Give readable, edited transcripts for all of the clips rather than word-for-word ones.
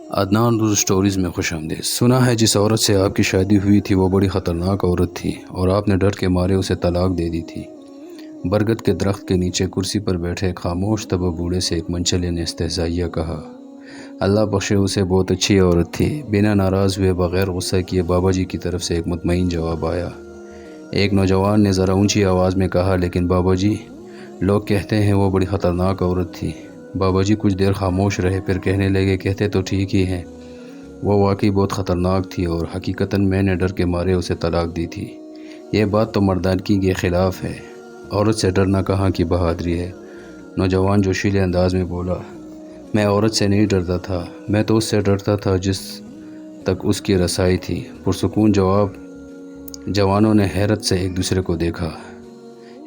Adnan role stories میں خوش آمدید۔ سنا ہے جس عورت سے آپ کی شادی ہوئی تھی وہ بڑی خطرناک عورت تھی اور آپ نے ڈر کے مارے اسے طلاق دے دی تھی۔ برگد کے درخت کے نیچے کرسی پر بیٹھے ایک خاموش طبع بوڑھے سے ایک منچلے نے استہزائیہ کہا، اللہ بخشے اسے بہت اچھی عورت تھی۔ بنا ناراض ہوئے بغیر غصہ کیے بابا جی کی طرف سے ایک مطمئن جواب آیا۔ ایک نوجوان نے ذرا اونچی آواز میں کہا، لیکن بابا جی لوگ کہتے ہیں وہ بڑی خطرناک عورت تھی۔ بابا جی کچھ دیر خاموش رہے، پھر کہنے لگے، کہتے تو ٹھیک ہی ہیں، وہ واقعی بہت خطرناک تھی اور حقیقتاً میں نے ڈر کے مارے اسے طلاق دی تھی۔ یہ بات تو مردانگی کے خلاف ہے۔ عورت سے ڈرنا کہاں کی بہادری ہے؟ نوجوان جوشیلے انداز میں بولا، میں عورت سے نہیں ڈرتا تھا، میں تو اس سے ڈرتا تھا جس تک اس کی رسائی تھی۔ پرسکون جواب۔ جوانوں نے حیرت سے ایک دوسرے کو دیکھا۔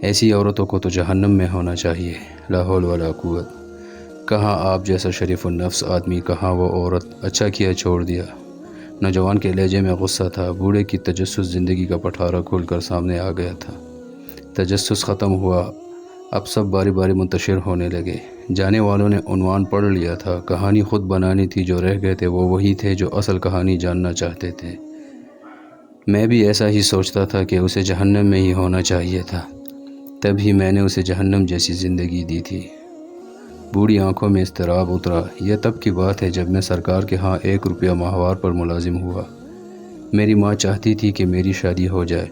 ایسی عورتوں کو تو جہنم میں ہونا چاہیے۔ لا حول ولا قوت۔ کہاں آپ جیسا شریف النفس آدمی، کہاں وہ عورت، اچھا کیا چھوڑ دیا۔ نوجوان کے لہجے میں غصہ تھا۔ بوڑھے کی تجسس زندگی کا پٹھارہ کھول کر سامنے آ گیا تھا۔ تجسس ختم ہوا، اب سب باری باری منتشر ہونے لگے۔ جانے والوں نے عنوان پڑھ لیا تھا۔ کہانی خود بنانی تھی، جو رہ گئے تھے وہ وہی تھے جو اصل کہانی جاننا چاہتے تھے۔ میں بھی ایسا ہی سوچتا تھا کہ اسے جہنم میں ہی ہونا چاہیے تھا، تب ہی میں نے اسے جہنم جیسی زندگی دی تھی۔ بوڑھی آنکھوں میں اضطراب اترا۔ یہ تب کی بات ہے جب میں سرکار کے ہاں 1 روپیہ ماہوار پر ملازم ہوا۔ میری ماں چاہتی تھی کہ میری شادی ہو جائے۔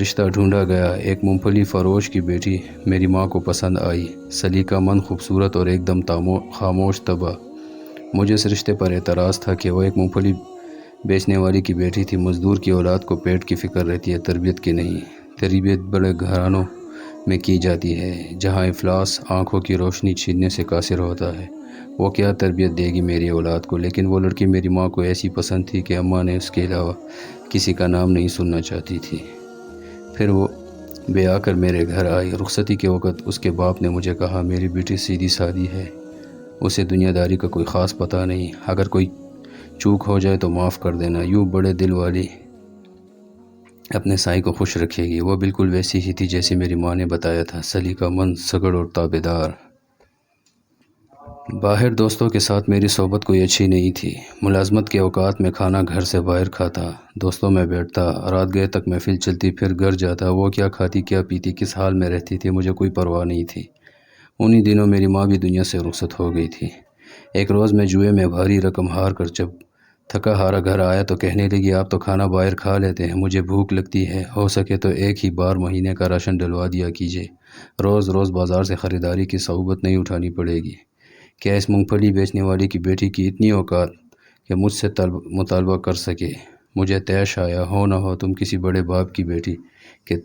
رشتہ ڈھونڈا گیا۔ ایک مونگ پھلی فروش کی بیٹی میری ماں کو پسند آئی، سلیقہ مند، خوبصورت اور ایک دم خاموش طبع۔ مجھے اس رشتے پر اعتراض تھا کہ وہ ایک مونگ پھلی بیچنے والی کی بیٹی تھی۔ مزدور کی اولاد کو پیٹ کی فکر رہتی ہے، تربیت کی نہیں۔ تربیت بڑے گھرانوں میں کی جاتی ہے جہاں افلاس آنکھوں کی روشنی چھیننے سے قاصر ہوتا ہے۔ وہ کیا تربیت دے گی میری اولاد کو؟ لیکن وہ لڑکی میری ماں کو ایسی پسند تھی کہ اماں نے اس کے علاوہ کسی کا نام نہیں سننا چاہتی تھی۔ پھر وہ بیاہ کر میرے گھر آئی۔ رخصتی کے وقت اس کے باپ نے مجھے کہا، میری بیٹی سیدھی سادی ہے، اسے دنیا داری کا کوئی خاص پتہ نہیں، اگر کوئی چوک ہو جائے تو معاف کر دینا، یوں بڑے دل والی اپنے سائے کو خوش رکھے گی۔ وہ بالکل ویسی ہی تھی جیسے میری ماں نے بتایا تھا، سلیقہ مند، سگڑ اور تابعدار۔ باہر دوستوں کے ساتھ میری صحبت کوئی اچھی نہیں تھی۔ ملازمت کے اوقات میں کھانا گھر سے باہر کھاتا، دوستوں میں بیٹھتا، رات گئے تک محفل چلتی، پھر گھر جاتا۔ وہ کیا کھاتی، کیا پیتی، کس حال میں رہتی تھی، مجھے کوئی پرواہ نہیں تھی۔ انہی دنوں میری ماں بھی دنیا سے رخصت ہو گئی تھی۔ ایک روز میں جوئے میں بھاری رقم ہار کر جب تھکا ہارا گھر آیا تو کہنے لگی، آپ تو کھانا باہر کھا لیتے ہیں، مجھے بھوک لگتی ہے، ہو سکے تو ایک ہی بار مہینے کا راشن ڈلوا دیا کیجیے، روز روز بازار سے خریداری کی صعوبت نہیں اٹھانی پڑے گی۔ کیا اس مونگ پھلی بیچنے والے کی بیٹی کی اتنی اوقات کہ مجھ سے مطالبہ کر سکے؟ مجھے طیش آیا، ہو نہ ہو تم کسی بڑے باپ کی بیٹی کہ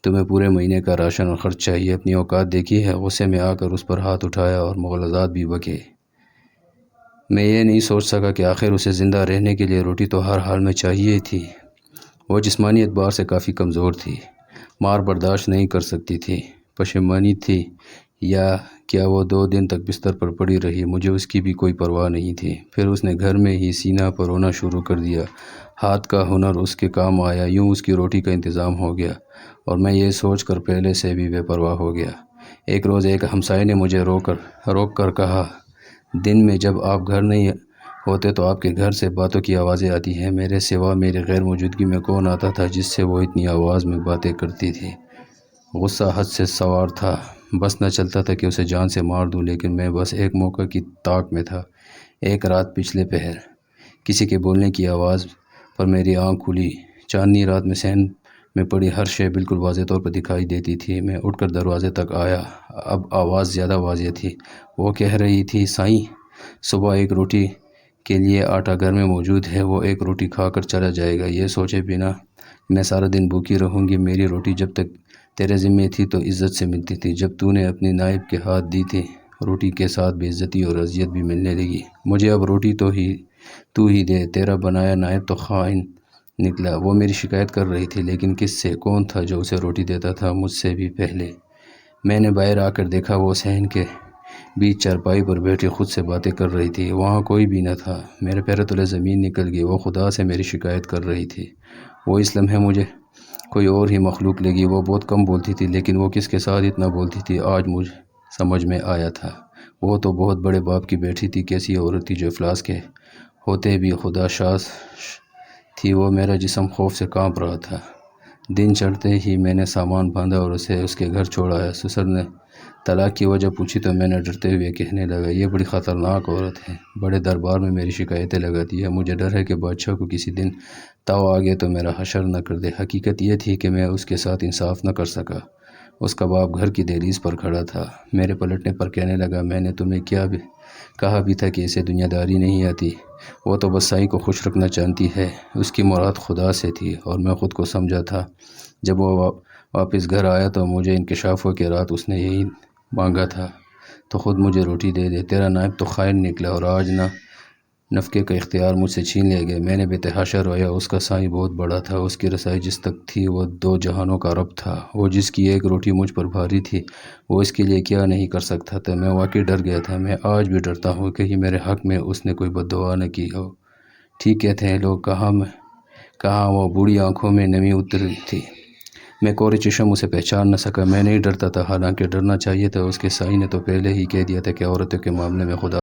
تمہیں پورے مہینے کا راشن اور خرچ چاہیے، اپنی اوقات دیکھی ہے؟ غصے میں آ کر اس پر ہاتھ اٹھایا اور مغالطات بھی بکے۔ میں یہ نہیں سوچ سکا کہ آخر اسے زندہ رہنے کے لیے روٹی تو ہر حال میں چاہیے تھی۔ وہ جسمانی اعتبار سے کافی کمزور تھی، مار برداشت نہیں کر سکتی تھی۔ پشیمانی تھی یا کیا وہ 2 دن تک بستر پر پڑی رہی، مجھے اس کی بھی کوئی پرواہ نہیں تھی۔ پھر اس نے گھر میں ہی سینہ پر رونا شروع کر دیا۔ ہاتھ کا ہنر اس کے کام آیا، یوں اس کی روٹی کا انتظام ہو گیا اور میں یہ سوچ کر پہلے سے بھی بے پرواہ ہو گیا۔ ایک روز ایک ہمسائے نے مجھے روک کر کہا، دن میں جب آپ گھر نہیں ہوتے تو آپ کے گھر سے باتوں کی آوازیں آتی ہیں، میرے سوا میری غیر موجودگی میں کون آتا تھا جس سے وہ اتنی آواز میں باتیں کرتی تھی؟ غصہ حد سے سوار تھا، بس نہ چلتا تھا کہ اسے جان سے مار دوں، لیکن میں بس ایک موقع کی طاق میں تھا۔ ایک رات پچھلے پہر کسی کے بولنے کی آواز پر میری آنکھ کھلی۔ چاندنی رات میں صحن میں پڑی ہر شے بالکل واضح طور پر دکھائی دیتی تھی۔ میں اٹھ کر دروازے تک آیا، اب آواز زیادہ واضح تھی۔ وہ کہہ رہی تھی، سائیں صبح ایک روٹی کے لیے آٹا گھر میں موجود ہے، وہ ایک روٹی کھا کر چلا جائے گا، یہ سوچے بنا میں سارا دن بھوکی رہوں گی۔ میری روٹی جب تک تیرے ذمے تھی تو عزت سے ملتی تھی، جب تو نے اپنی نائب کے ہاتھ دی تھی روٹی کے ساتھ بے عزتی اور اذیت بھی ملنے لگی۔ مجھے اب روٹی تو ہی دے، تیرا بنایا نائب تو خائن نکلا۔ وہ میری شکایت کر رہی تھی، لیکن کس سے؟ کون تھا جو اسے روٹی دیتا تھا مجھ سے بھی پہلے؟ میں نے باہر آ کر دیکھا، وہ صحن کے بیچ چارپائی پر بیٹھی خود سے باتیں کر رہی تھی، وہاں کوئی بھی نہ تھا۔ میرے پیروں تلے زمین نکل گئی۔ وہ خدا سے میری شکایت کر رہی تھی۔ وہ اس لمحے مجھے کوئی اور ہی مخلوق لگی۔ وہ بہت کم بولتی تھی، لیکن وہ کس کے ساتھ اتنا بولتی تھی آج مجھے سمجھ میں آیا تھا۔ وہ تو بہت بڑے باپ کی بیٹی تھی، کیسی عورت تھی جو افلاس کے ہوتے بھی خدا شاس تھی وہ، میرا جسم خوف سے کانپ رہا تھا۔ دن چڑھتے ہی میں نے سامان باندھا اور اسے اس کے گھر چھوڑ آیا۔ سسر نے طلاق کی وجہ پوچھی تو میں نے ڈرتے ہوئے کہنے لگا، یہ بڑی خطرناک عورت ہے، بڑے دربار میں میری شکایتیں لگاتی ہے، مجھے ڈر ہے کہ بادشاہ کو کسی دن تاؤ آ گیا تو میرا حشر نہ کر دے۔ حقیقت یہ تھی کہ میں اس کے ساتھ انصاف نہ کر سکا۔ اس کا باپ گھر کی دہلیز پر کھڑا تھا، میرے پلٹنے پر کہنے لگا، میں نے تمہیں کہا بھی تھا کہ اسے دنیا داری نہیں آتی، وہ تو بس سائی کو خوش رکھنا چاہتی ہے، اس کی مراد خدا سے تھی اور میں خود کو سمجھا تھا۔ جب وہ واپس گھر آیا تو مجھے انکشاف ہوا کہ رات اس نے یہی مانگا تھا تو خود مجھے روٹی دے دے۔ تیرا نائب تو خائن نکلا اور آج نفقے کا اختیار مجھ سے چھین لیا گیا۔ میں نے بے تحاشا رویا۔ اس کا سائیں بہت بڑا تھا، اس کی رسائی جس تک تھی وہ 2 جہانوں کا رب تھا، وہ جس کی ایک روٹی مجھ پر بھاری تھی وہ اس کے لیے کیا نہیں کر سکتا تھا۔ میں واقعی ڈر گیا تھا، میں آج بھی ڈرتا ہوں کہیں میرے حق میں اس نے کوئی بد دعا نہ کی ہو۔ ٹھیک کہتے ہیں لوگ، کہاں وہ بوڑھی آنکھوں میں نمی اتری تھی۔ میں کورے چشم اسے پہچان نہ سکا۔ میں نہیں ڈرتا تھا، حالانکہ ڈرنا چاہیے تھا۔ اس کے سائیں نے تو پہلے ہی کہہ دیا تھا کہ عورتوں کے معاملے میں خدا